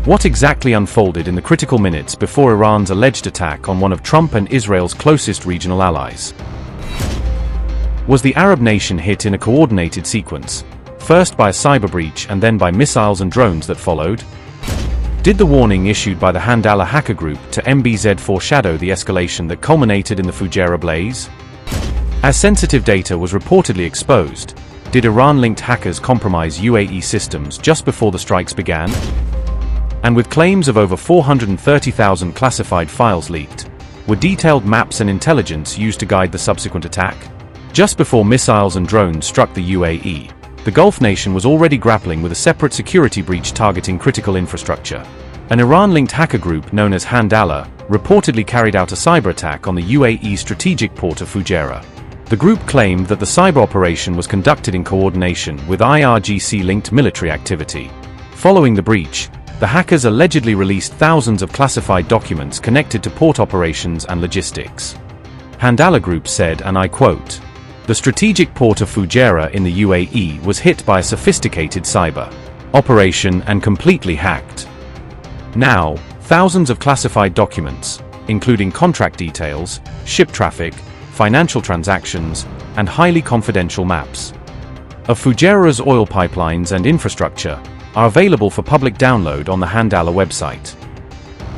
What exactly unfolded in the critical minutes before Iran's alleged attack on one of Trump and Israel's closest regional allies? Was the Arab nation hit in a coordinated sequence, first by a cyber breach and then by missiles and drones that followed? Did the warning issued by the Handala hacker group to MBZ foreshadow the escalation that culminated in the Fujairah blaze? As sensitive data was reportedly exposed, did Iran-linked hackers compromise UAE systems just before the strikes began? And with claims of over 430,000 classified files leaked, were detailed maps and intelligence used to guide the subsequent attack? Just before missiles and drones struck the UAE, the Gulf nation was already grappling with a separate security breach targeting critical infrastructure. An Iran-linked hacker group known as Handala reportedly carried out a cyber attack on the UAE strategic port of Fujairah. The group claimed that the cyber operation was conducted in coordination with IRGC-linked military activity. Following the breach, the hackers allegedly released thousands of classified documents connected to port operations and logistics. Handala Group said, and I quote, "The strategic port of Fujairah in the UAE was hit by a sophisticated cyber operation and completely hacked. Now, thousands of classified documents, including contract details, ship traffic, financial transactions, and highly confidential maps of Fujairah's oil pipelines and infrastructure, are available for public download on the Handala website."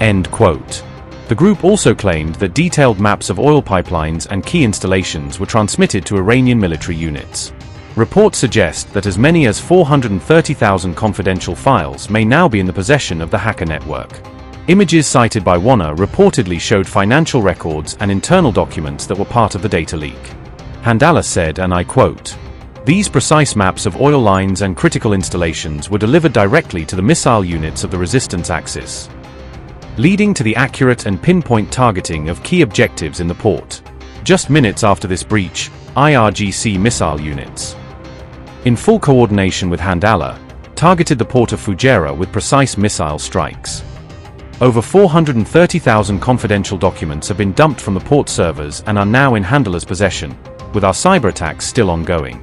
End quote. The group also claimed that detailed maps of oil pipelines and key installations were transmitted to Iranian military units. Reports suggest that as many as 430,000 confidential files may now be in the possession of the hacker network. Images cited by WANA reportedly showed financial records and internal documents that were part of the data leak. Handala said, and I quote, "These precise maps of oil lines and critical installations were delivered directly to the missile units of the resistance axis, leading to the accurate and pinpoint targeting of key objectives in the port. Just minutes after this breach, IRGC missile units, in full coordination with Handala, targeted the port of Fujairah with precise missile strikes. Over 430,000 confidential documents have been dumped from the port servers and are now in Handala's possession, with our cyber attacks still ongoing."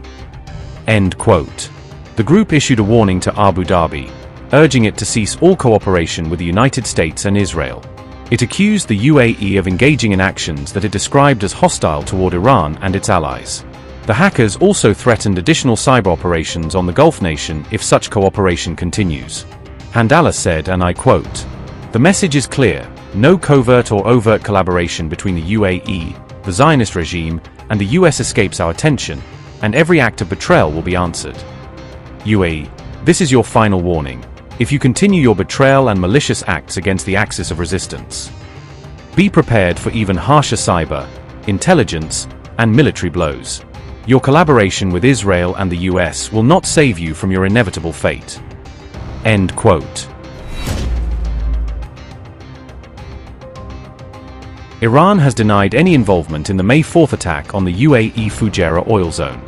End quote. The group issued a warning to Abu Dhabi, urging it to cease all cooperation with the United States and Israel. It accused the UAE of engaging in actions that it described as hostile toward Iran and its allies. The hackers also threatened additional cyber operations on the Gulf nation if such cooperation continues. Handala said, and I quote, "The message is clear: no covert or overt collaboration between the UAE, the Zionist regime, and the US escapes our attention, and every act of betrayal will be answered. UAE, this is your final warning. If you continue your betrayal and malicious acts against the axis of resistance, be prepared for even harsher cyber, intelligence, and military blows. Your collaboration with Israel and the US will not save you from your inevitable fate." End quote. Iran has denied any involvement in the May 4th attack on the UAE Fujairah oil zone.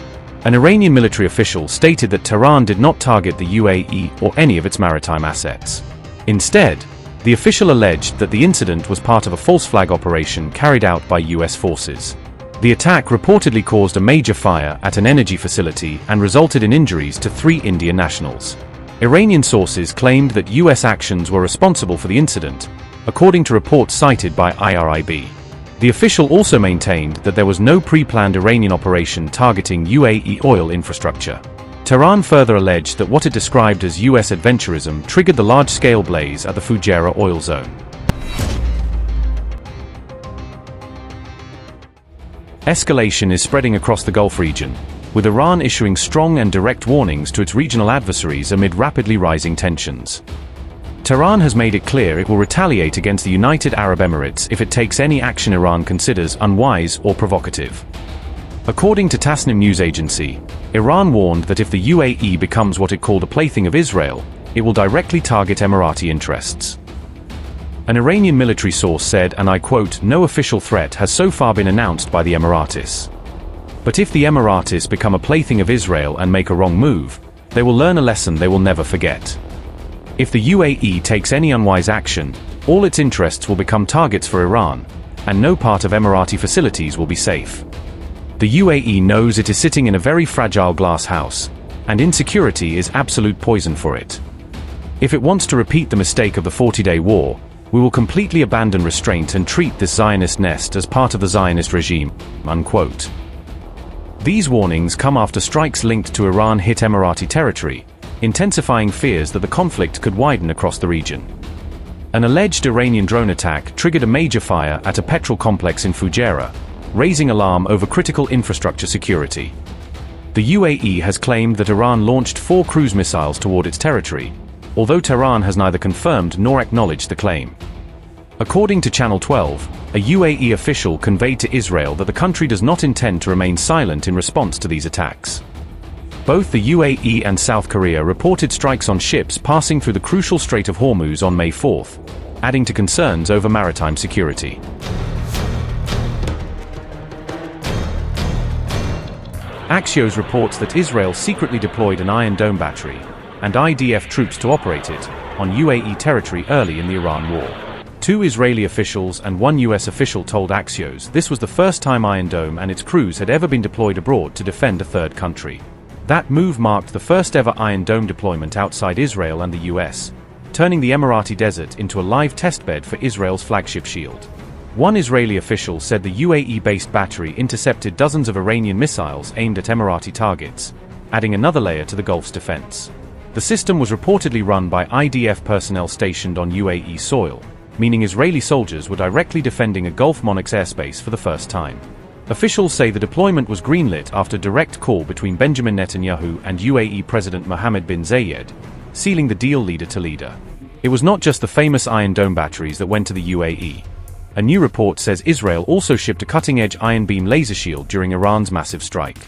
An Iranian military official stated that Tehran did not target the UAE or any of its maritime assets. Instead, the official alleged that the incident was part of a false flag operation carried out by US forces. The attack reportedly caused a major fire at an energy facility and resulted in injuries to 3 Indian nationals. Iranian sources claimed that US actions were responsible for the incident, according to reports cited by IRIB. The official also maintained that there was no pre-planned Iranian operation targeting UAE oil infrastructure. Tehran further alleged that what it described as US adventurism triggered the large-scale blaze at the Fujairah oil zone. Escalation is spreading across the Gulf region, with Iran issuing strong and direct warnings to its regional adversaries amid rapidly rising tensions. Tehran has made it clear it will retaliate against the United Arab Emirates if it takes any action Iran considers unwise or provocative. According to Tasnim news agency, Iran warned that if the UAE becomes what it called a plaything of Israel, it will directly target Emirati interests. An Iranian military source said, and I quote, "No official threat has so far been announced by the Emiratis. But if the Emiratis become a plaything of Israel and make a wrong move, they will learn a lesson they will never forget. If the UAE takes any unwise action, all its interests will become targets for Iran, and no part of Emirati facilities will be safe. The UAE knows it is sitting in a very fragile glass house, and insecurity is absolute poison for it. If it wants to repeat the mistake of the 40-day war, we will completely abandon restraint and treat this Zionist nest as part of the Zionist regime." Unquote. These warnings come after strikes linked to Iran hit Emirati territory, intensifying fears that the conflict could widen across the region. An alleged Iranian drone attack triggered a major fire at a petrol complex in Fujairah, raising alarm over critical infrastructure security. The UAE has claimed that Iran launched 4 cruise missiles toward its territory, although Tehran has neither confirmed nor acknowledged the claim. According to Channel 12, a UAE official conveyed to Israel that the country does not intend to remain silent in response to these attacks. Both the UAE and South Korea reported strikes on ships passing through the crucial Strait of Hormuz on May 4th, adding to concerns over maritime security. Axios reports that Israel secretly deployed an Iron Dome battery and IDF troops to operate it on UAE territory early in the Iran war. 2 Israeli officials and 1 US official told Axios this was the first time Iron Dome and its crews had ever been deployed abroad to defend a third country. That move marked the first ever Iron Dome deployment outside Israel and the US, turning the Emirati desert into a live testbed for Israel's flagship shield. One Israeli official said the UAE-based battery intercepted dozens of Iranian missiles aimed at Emirati targets, adding another layer to the Gulf's defense. The system was reportedly run by IDF personnel stationed on UAE soil, meaning Israeli soldiers were directly defending a Gulf Monarch's airspace for the first time. Officials say the deployment was greenlit after a direct call between Benjamin Netanyahu and UAE President Mohammed bin Zayed, sealing the deal leader to leader. It was not just the famous Iron Dome batteries that went to the UAE. A new report says Israel also shipped a cutting-edge iron beam laser shield during Iran's massive strike.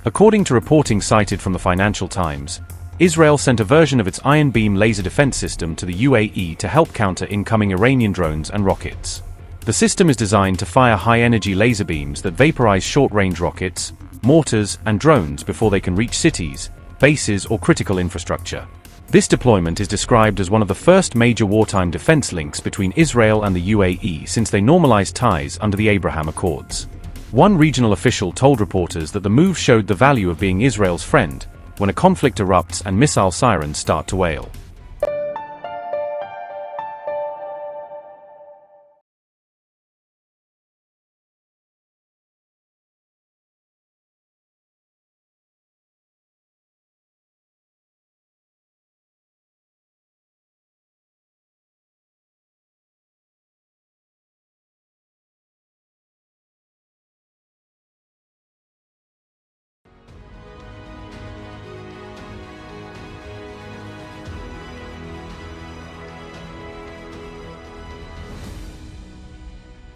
According to reporting cited from the Financial Times, Israel sent a version of its Iron Beam laser defense system to the UAE to help counter incoming Iranian drones and rockets. The system is designed to fire high-energy laser beams that vaporize short-range rockets, mortars, and drones before they can reach cities, bases, or critical infrastructure. This deployment is described as one of the first major wartime defense links between Israel and the UAE since they normalized ties under the Abraham Accords. One regional official told reporters that the move showed the value of being Israel's friend when a conflict erupts and missile sirens start to wail.